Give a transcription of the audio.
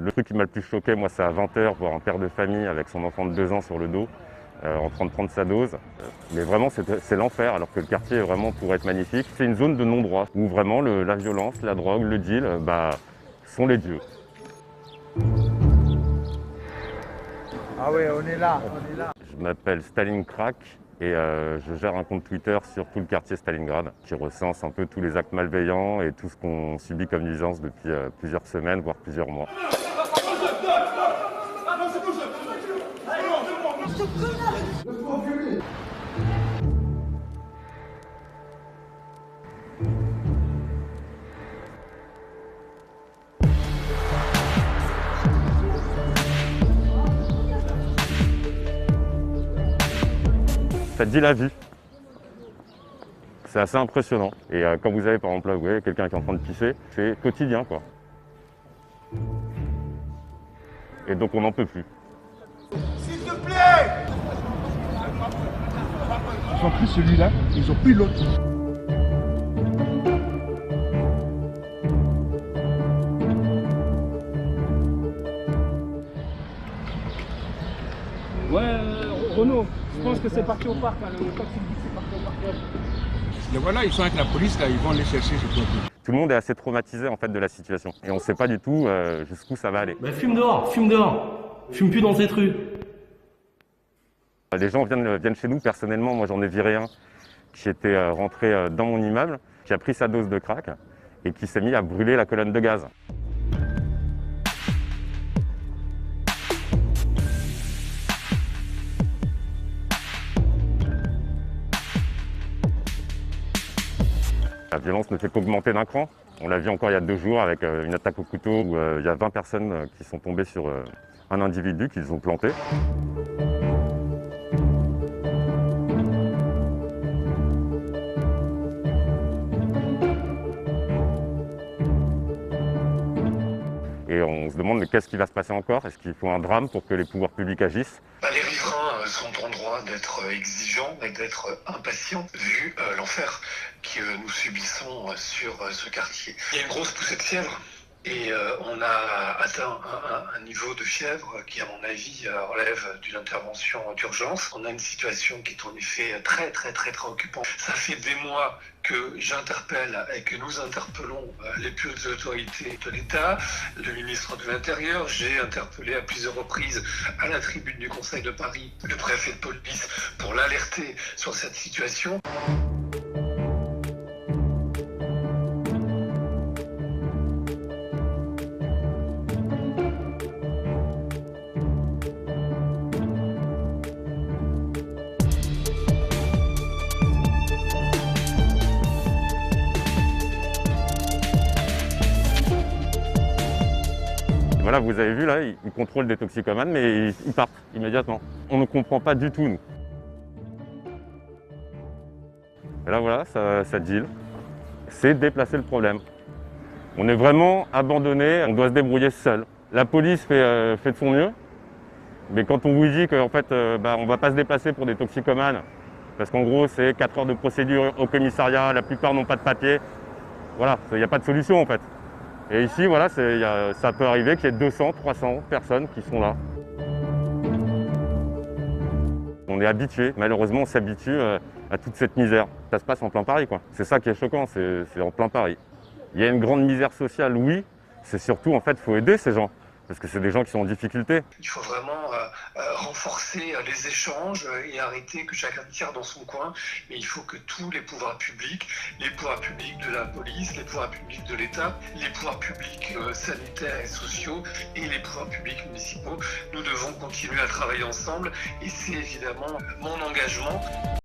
Le truc qui m'a le plus choqué, moi, c'est à 20 h, voir un père de famille avec son enfant de 2 ans sur le dos, en train de prendre sa dose. Mais vraiment, c'est l'enfer, alors que le quartier vraiment pourrait être magnifique. C'est une zone de non-droit, où vraiment la violence, la drogue, le deal, sont les dieux. Ah oui, on est là, on est là. Je m'appelle Staline Crack et je gère un compte Twitter sur tout le quartier Stalingrad qui recense un peu tous les actes malveillants et tout ce qu'on subit comme nuisance depuis plusieurs semaines, voire plusieurs mois. Ça te dit la vie. C'est assez impressionnant. Et quand vous avez par exemple là, vous voyez quelqu'un qui est en train de pisser, c'est quotidien quoi. Et donc on n'en peut plus. S'il te plaît! Ils ont pris celui-là, ils ont pris l'autre. Ouais, Renaud, je pense que c'est parti au parc, hein, le taxi dit que c'est parti au parc. Et voilà, ils sont avec la police, là, ils vont les chercher, je crois. Tout le monde est assez traumatisé en fait de la situation. Et on ne sait pas du tout jusqu'où ça va aller. Bah fume dehors, fume dehors. Fume plus dans cette rue. Les gens viennent chez nous, personnellement, moi j'en ai viré un qui était rentré dans mon immeuble, qui a pris sa dose de crack et qui s'est mis à brûler la colonne de gaz. La violence ne fait qu'augmenter d'un cran. On l'a vu encore il y a 2 jours avec une attaque au couteau où il y a 20 personnes qui sont tombées sur un individu qu'ils ont planté. Et on se demande mais qu'est-ce qui va se passer encore? Est-ce qu'il faut un drame pour que les pouvoirs publics agissent? Les riverains sont en droit d'être exigeants et d'être impatients vu l'enfer que nous subissons sur ce quartier. Il y a une grosse poussée de fièvre et on a atteint un niveau de fièvre qui, à mon avis, relève d'une intervention d'urgence. On a une situation qui est en effet très préoccupante. Ça fait des mois que j'interpelle et que nous interpellons les plus hautes autorités de l'État, le ministre de l'Intérieur. J'ai interpellé à plusieurs reprises à la tribune du Conseil de Paris le préfet de police pour l'alerter sur cette situation. Voilà, vous avez vu là, ils contrôlent des toxicomanes, mais ils partent immédiatement. On ne comprend pas du tout, nous. Et là, voilà, ça deal. C'est déplacer le problème. On est vraiment abandonné, on doit se débrouiller seul. La police fait de son mieux, mais quand on vous dit qu'en fait, on ne va pas se déplacer pour des toxicomanes, parce qu'en gros, c'est 4 heures de procédure au commissariat, la plupart n'ont pas de papier, voilà, il n'y a pas de solution en fait. Et ici, voilà, ça peut arriver qu'il y ait 200, 300 personnes qui sont là. On est habitué, malheureusement, on s'habitue à toute cette misère. Ça se passe en plein Paris, quoi. C'est ça qui est choquant, c'est en plein Paris. Il y a une grande misère sociale, oui. C'est surtout, en fait, il faut aider ces gens, parce que c'est des gens qui sont en difficulté. Il faut vraiment renforcer les échanges et arrêter que chacun tire dans son coin. Mais il faut que tous les pouvoirs publics de la police, les pouvoirs publics de l'État, les pouvoirs publics sanitaires et sociaux et les pouvoirs publics municipaux, nous devons continuer à travailler ensemble. Et c'est évidemment mon engagement.